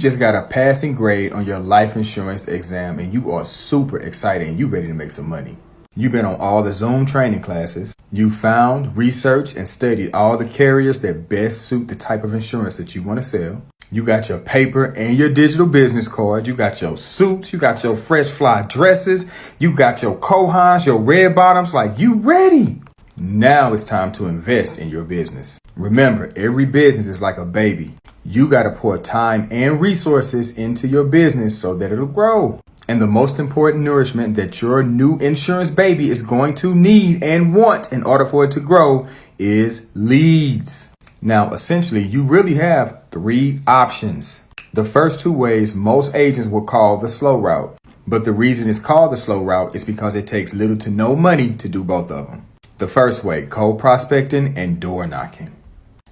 just got a passing grade on your life insurance exam and you are super excited and you ready to make some money. You've been on all the Zoom training classes. You found, researched, and studied all the carriers that best suit the type of insurance that you want to sell. You got your paper and your digital business card. You got your suits. You got your fresh fly dresses. You got your cohons, your red bottoms. Like, you ready. Now it's time to invest in your business. Remember, every business is like a baby. You got to pour time and resources into your business so that it'll grow. And the most important nourishment that your new insurance baby is going to need and want in order for it to grow is leads. Now, essentially, you really have 3 options. The first 2 ways most agents will call the slow route. But the reason it's called the slow route is because it takes little to no money to do both of them. The first way, cold prospecting and door knocking.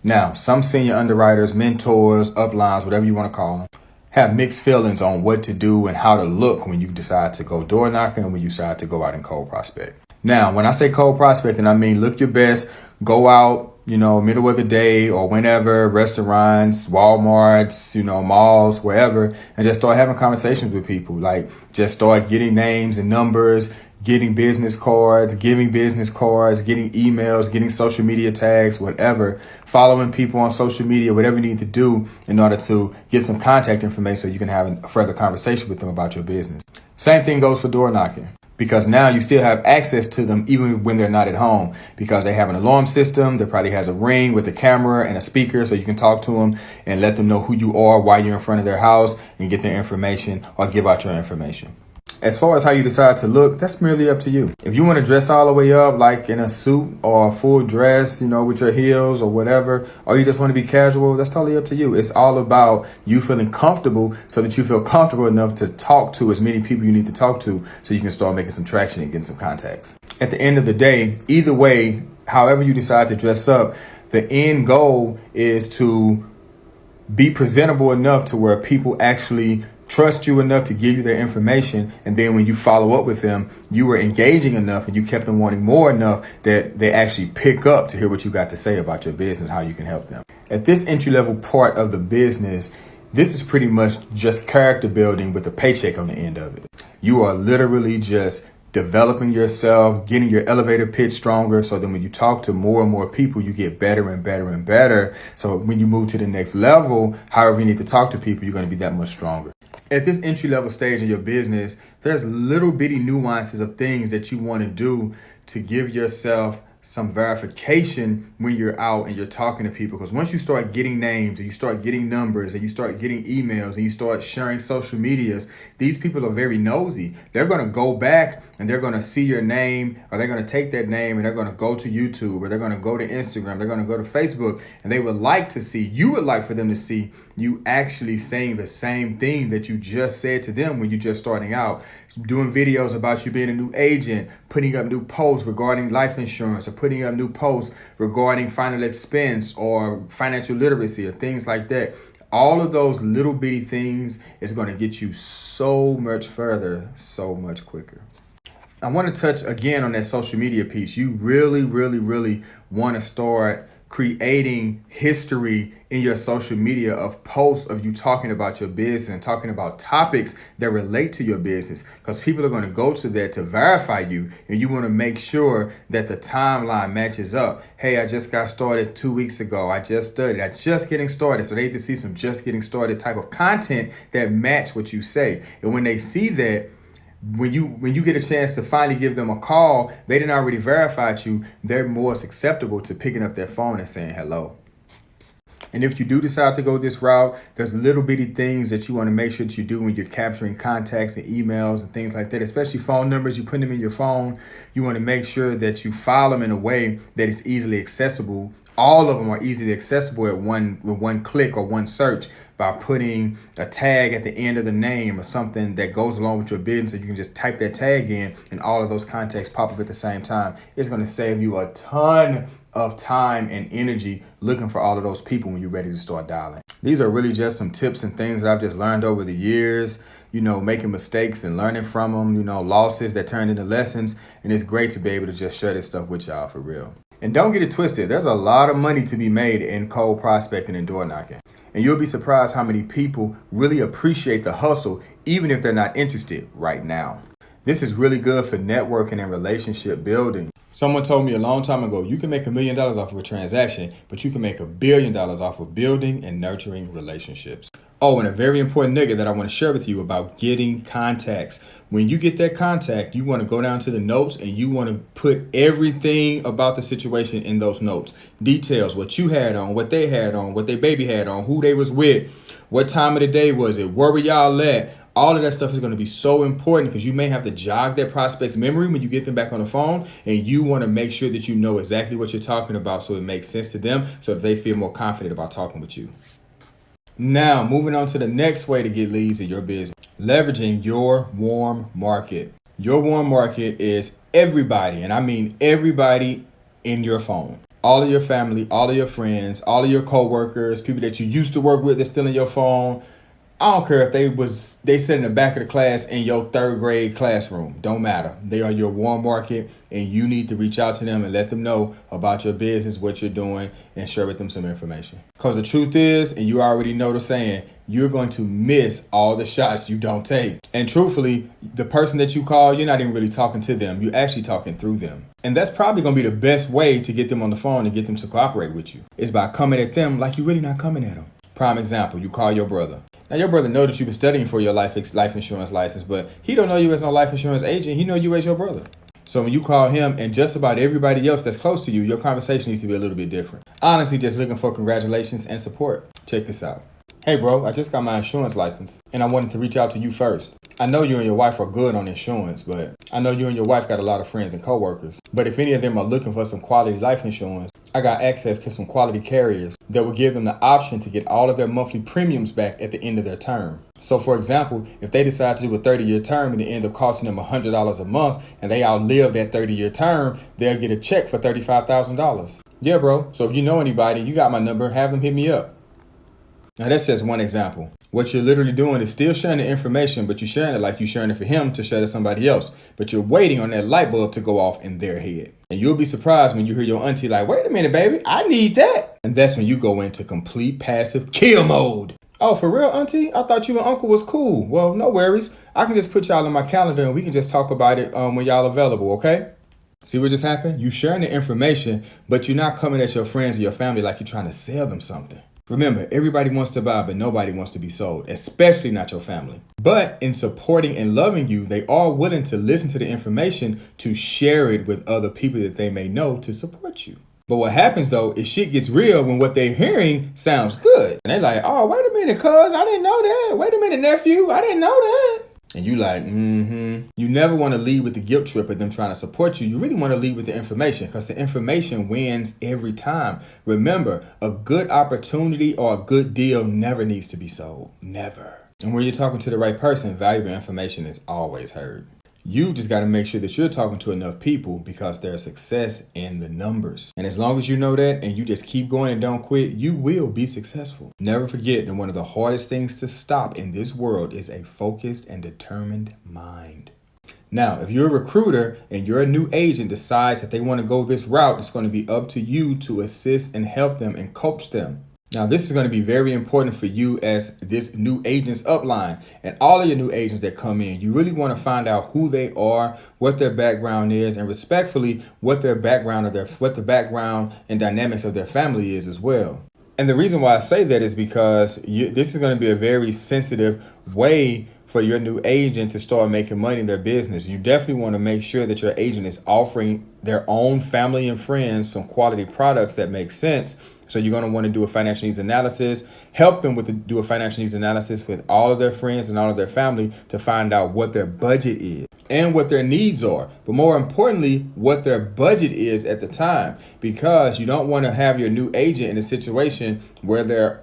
Now, some senior underwriters, mentors, uplines, whatever you want to call them, have mixed feelings on what to do and how to look when you decide to go door knocking and when you decide to go out and cold prospect. Now, when I say cold prospecting, I mean look your best, go out, middle of the day or whenever, restaurants, Walmarts, malls, wherever, and just start having conversations with people. Like, just start getting names and numbers, getting business cards, giving business cards, getting emails, getting social media tags, whatever, following people on social media, whatever you need to do in order to get some contact information so you can have a further conversation with them about your business. Same thing goes for door knocking, because now you still have access to them even when they're not at home, because they have an alarm system that probably has a ring with a camera and a speaker so you can talk to them and let them know who you are while you're in front of their house and get their information or give out your information. As far as how you decide to look, that's merely up to you. If you want to dress all the way up, like in a suit or a full dress, with your heels or whatever, or you just want to be casual, that's totally up to you. It's all about you feeling comfortable so that you feel comfortable enough to talk to as many people you need to talk to so you can start making some traction and getting some contacts. At the end of the day, either way, however you decide to dress up, the end goal is to be presentable enough to where people actually trust you enough to give you their information. And then when you follow up with them, you were engaging enough and you kept them wanting more enough that they actually pick up to hear what you got to say about your business, how you can help them. At this entry-level part of the business, this is pretty much just character building with a paycheck on the end of it. You are literally just developing yourself, getting your elevator pitch stronger, so then when you talk to more and more people, you get better and better and better. So when you move to the next level, however you need to talk to people, you're going to be that much stronger. At this entry-level stage in your business, there's little bitty nuances of things that you want to do to give yourself some verification when you're out and you're talking to people. Because once you start getting names and you start getting numbers and you start getting emails and you start sharing social medias, these people are very nosy. They're going to go back and they're going to see your name, or they're going to take that name and they're going to go to YouTube, or they're going to go to Instagram, they're going to go to Facebook, and they would like to see, you would like for them to see you actually saying the same thing that you just said to them when you're just starting out, doing videos about you being a new agent, putting up new posts regarding life insurance, or putting up new posts regarding final expense or financial literacy or things like that. All of those little bitty things is going to get you so much further, so much quicker. I want to touch again on that social media piece. You really, really, really want to start creating history in your social media of posts of you talking about your business and talking about topics that relate to your business, because people are going to go to that to verify you, and you want to make sure that the timeline matches up. Hey, I just got started 2 weeks ago. I just studied. I just getting started. So they need to see some just getting started type of content that match what you say. And when they see that, when you get a chance to finally give them a call, they didn't already verified you, they're more susceptible to picking up their phone and saying hello. And if you do decide to go this route, there's little bitty things that you want to make sure that you do when you're capturing contacts and emails and things like that, especially phone numbers. You put them in your phone. You want to make sure that you file them in a way that is easily accessible. All of them are easily accessible with one click or one search, by putting a tag at the end of the name or something that goes along with your business. So you can just type that tag in and all of those contacts pop up at the same time. It's going to save you a ton of time and energy looking for all of those people when you're ready to start dialing. These are really just some tips and things that I've just learned over the years, making mistakes and learning from them, losses that turn into lessons. And it's great to be able to just share this stuff with y'all for real. And don't get it twisted. There's a lot of money to be made in cold prospecting and door knocking. And you'll be surprised how many people really appreciate the hustle, even if they're not interested right now. This is really good for networking and relationship building. Someone told me a long time ago, you can make $1 million off of a transaction, but you can make $1 billion off of building and nurturing relationships. Oh, and a very important nugget that I want to share with you about getting contacts. When you get that contact, you want to go down to the notes and you want to put everything about the situation in those notes. Details, what you had on, what they had on, what their baby had on, who they was with, what time of the day was it, where were y'all at? All of that stuff is going to be so important because you may have to jog that prospect's memory when you get them back on the phone, and you want to make sure that you know exactly what you're talking about so it makes sense to them so that they feel more confident about talking with you. Now, moving on to the next way to get leads in your business, leveraging your warm market. Your warm market is everybody, and I mean everybody in your phone. All of your family, all of your friends, all of your coworkers, people that you used to work with that's still in your phone. I don't care if they sit in the back of the class in your third grade classroom. Don't matter. They are your warm market, and you need to reach out to them and let them know about your business, what you're doing, and share with them some information. Because the truth is, and you already know the saying, you're going to miss all the shots you don't take. And truthfully, the person that you call, you're not even really talking to them. You're actually talking through them. And that's probably going to be the best way to get them on the phone and get them to cooperate with you, is by coming at them like you're really not coming at them. Prime example, you call your brother. Now, your brother know that you've been studying for your life insurance license, but he don't know you as no life insurance agent. He know you as your brother. So when you call him and just about everybody else that's close to you, your conversation needs to be a little bit different. Honestly, just looking for congratulations and support. Check this out. Hey, bro, I just got my insurance license, and I wanted to reach out to you first. I know you and your wife are good on insurance, but I know you and your wife got a lot of friends and coworkers. But if any of them are looking for some quality life insurance, I got access to some quality carriers that will give them the option to get all of their monthly premiums back at the end of their term. So, for example, if they decide to do a 30-year term and it ends up costing them $100 a month and they outlive that 30-year term, they'll get a check for $35,000. Yeah, bro. So if you know anybody, you got my number, have them hit me up. Now, that's just one example. What you're literally doing is still sharing the information, but you're sharing it like you're sharing it for him to share to somebody else. But you're waiting on that light bulb to go off in their head. And you'll be surprised when you hear your auntie like, wait a minute, baby, I need that. And that's when you go into complete passive kill mode. Oh, for real, auntie? I thought you and uncle was cool. Well, no worries. I can just put y'all on my calendar and we can just talk about it when y'all available, okay? See what just happened? You sharing the information, but you're not coming at your friends or your family like you're trying to sell them something. Remember, everybody wants to buy, but nobody wants to be sold, especially not your family. But in supporting and loving you, they are willing to listen to the information to share it with other people that they may know to support you. But what happens though is shit gets real when what they're hearing sounds good. And they're like, oh, wait a minute, cuz, I didn't know that. Wait a minute, nephew, I didn't know that. And you like, You never want to lead with the guilt trip of them trying to support you. You really want to lead with the information because the information wins every time. Remember, a good opportunity or a good deal never needs to be sold. Never. And when you're talking to the right person, valuable information is always heard. You just got to make sure that you're talking to enough people because there's success in the numbers. And as long as you know that and you just keep going and don't quit, you will be successful. Never forget that one of the hardest things to stop in this world is a focused and determined mind. Now, if you're a recruiter and your new agent decides that they want to go this route, it's going to be up to you to assist and help them and coach them. Now, this is going to be very important for you as this new agent's upline and all of your new agents that come in. You really want to find out who they are, what their background is, and respectfully, what the background and dynamics of their family is as well. And the reason why I say that is because this is going to be a very sensitive way for your new agent to start making money in their business. You definitely want to make sure that your agent is offering their own family and friends some quality products that make sense. So you're going to want to do a financial needs analysis, help them do a financial needs analysis with all of their friends and all of their family to find out what their budget is and what their needs are. But more importantly, what their budget is at the time, because you don't want to have your new agent in a situation where they're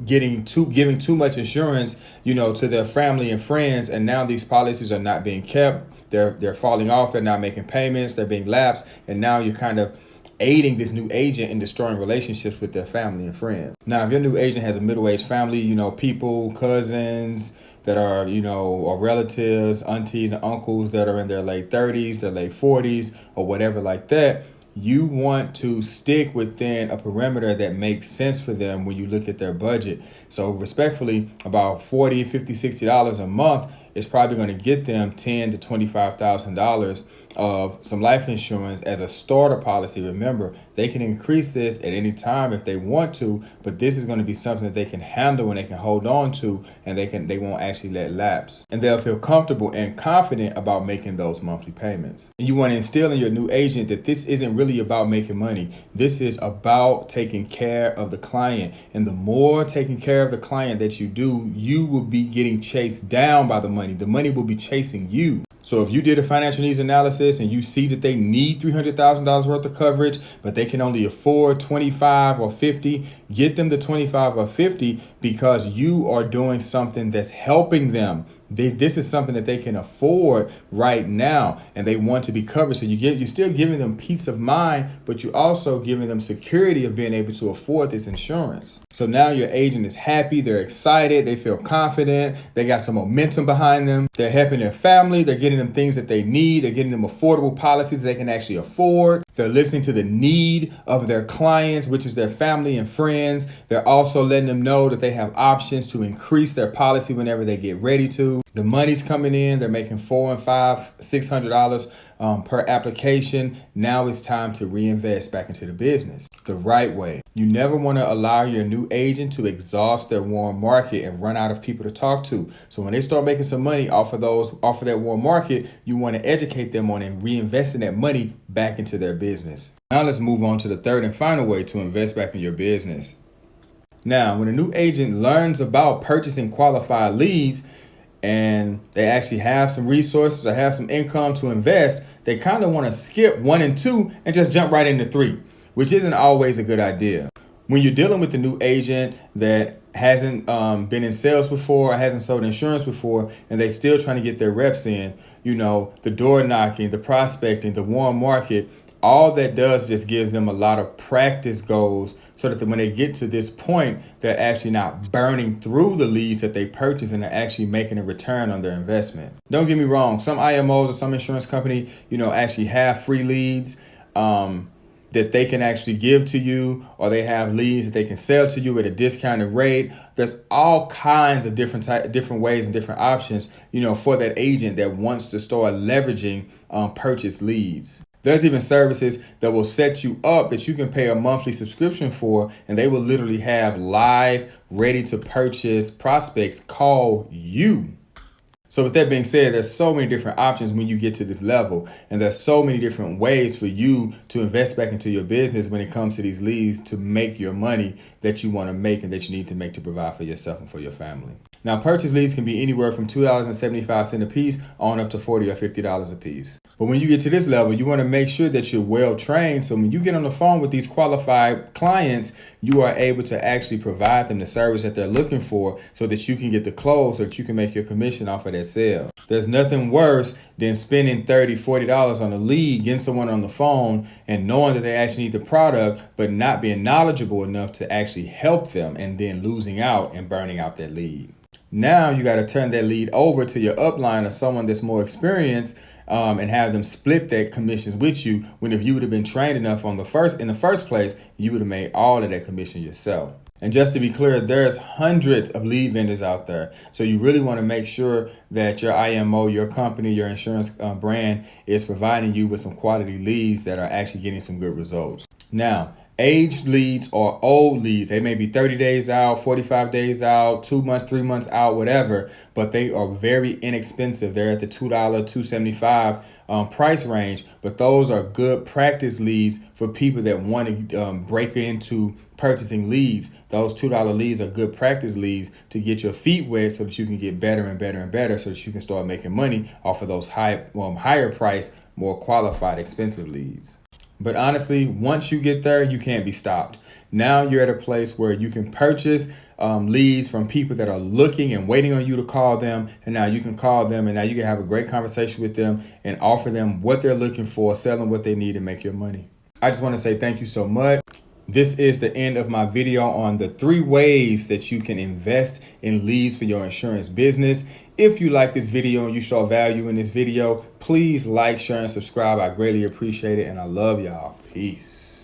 giving too much insurance, to their family and friends. And now these policies are not being kept. They're falling off. They're not making payments. They're being lapsed. And now you're kind of aiding this new agent in destroying relationships with their family and friends. Now, if your new agent has a middle-aged family, people, cousins that are, or relatives, aunties and uncles that are in their late 30s, their late 40s or whatever like that, you want to stick within a perimeter that makes sense for them when you look at their budget. So respectfully, about $40, $50, $60 a month is probably going to get them $10,000 to $25,000 of some life insurance as a starter policy. Remember, they can increase this at any time if they want to, but this is going to be something that they can handle and they can hold on to, and they won't actually let lapse. And they'll feel comfortable and confident about making those monthly payments. And you want to instill in your new agent that this isn't really about making money. This is about taking care of the client. And the more taking care of the client that you do, you will be getting chased down by the money. The money will be chasing you. So if you did a financial needs analysis and you see that they need $300,000 worth of coverage, but they can only afford 25 or 50, get them the 25 or 50 because you are doing something that's helping them. This is something that they can afford right now, and they want to be covered. So you're still giving them peace of mind, but you're also giving them security of being able to afford this insurance. So now your agent is happy, they're excited, they feel confident, they got some momentum behind them, they're helping their family, they're getting them things that they need, they're getting them affordable policies that they can actually afford. They're listening to the need of their clients, which is their family and friends. They're also letting them know that they have options to increase their policy whenever they get ready to. The money's coming in. They're making $400 and $500, $600 per application. Now it's time to reinvest back into the business the right way. You never want to allow your new agent to exhaust their warm market and run out of people to talk to. So when they start making some money off of that warm market, you want to educate them on and reinvesting that money back into their business. Now let's move on to the third and final way to invest back in your business. Now, when a new agent learns about purchasing qualified leads, and they actually have some resources or have some income to invest, they kind of want to skip 1 and 2 and just jump right into 3, which isn't always a good idea. When you're dealing with a new agent that hasn't been in sales before or hasn't sold insurance before, and they still trying to get their reps in, the door knocking, the prospecting, the warm market, all that does just give them a lot of practice goals so that when they get to this point, they're actually not burning through the leads that they purchased and they're actually making a return on their investment. Don't get me wrong. Some IMOs or some insurance company, actually have free leads that they can actually give to you, or they have leads that they can sell to you at a discounted rate. There's all kinds of different ways and different options, for that agent that wants to start leveraging purchase leads. There's even services that will set you up that you can pay a monthly subscription for, and they will literally have live, ready to purchase prospects call you. So with that being said, there's so many different options when you get to this level, and there's so many different ways for you to invest back into your business when it comes to these leads to make your money that you want to make and that you need to make to provide for yourself and for your family. Now, purchase leads can be anywhere from $2.75 a piece on up to $40 or $50 a piece. But when you get to this level, you want to make sure that you're well trained. So when you get on the phone with these qualified clients, you are able to actually provide them the service that they're looking for so that you can get the close, so that you can make your commission off of that sale. There's nothing worse than spending $30, $40 on a lead, getting someone on the phone and knowing that they actually need the product, but not being knowledgeable enough to actually help them and then losing out and burning out that lead. Now you got to turn that lead over to your upline or someone that's more experienced and have them split their commissions with you, when if you would have been trained enough in the first place, you would have made all of that commission yourself. And just to be clear, there's hundreds of lead vendors out there. So you really want to make sure that your IMO, your company, your insurance brand is providing you with some quality leads that are actually getting some good results. Now, aged leads or old leads, they may be 30 days out, 45 days out, 2 months, 3 months out, whatever, but they are very inexpensive. They're at the $2, $2.75 price range, but those are good practice leads for people that want to break into purchasing leads. Those $2 leads are good practice leads to get your feet wet so that you can get better and better and better so that you can start making money off of those higher price, more qualified, expensive leads. But honestly, once you get there, you can't be stopped. Now you're at a place where you can purchase leads from people that are looking and waiting on you to call them. And now you can call them and now you can have a great conversation with them and offer them what they're looking for, sell them what they need, and make your money. I just want to say thank you so much. This is the end of my video on the 3 ways that you can invest in leads for your insurance business. If you like this video and you saw value in this video, please like, share, and subscribe. I greatly appreciate it, and I love y'all. Peace.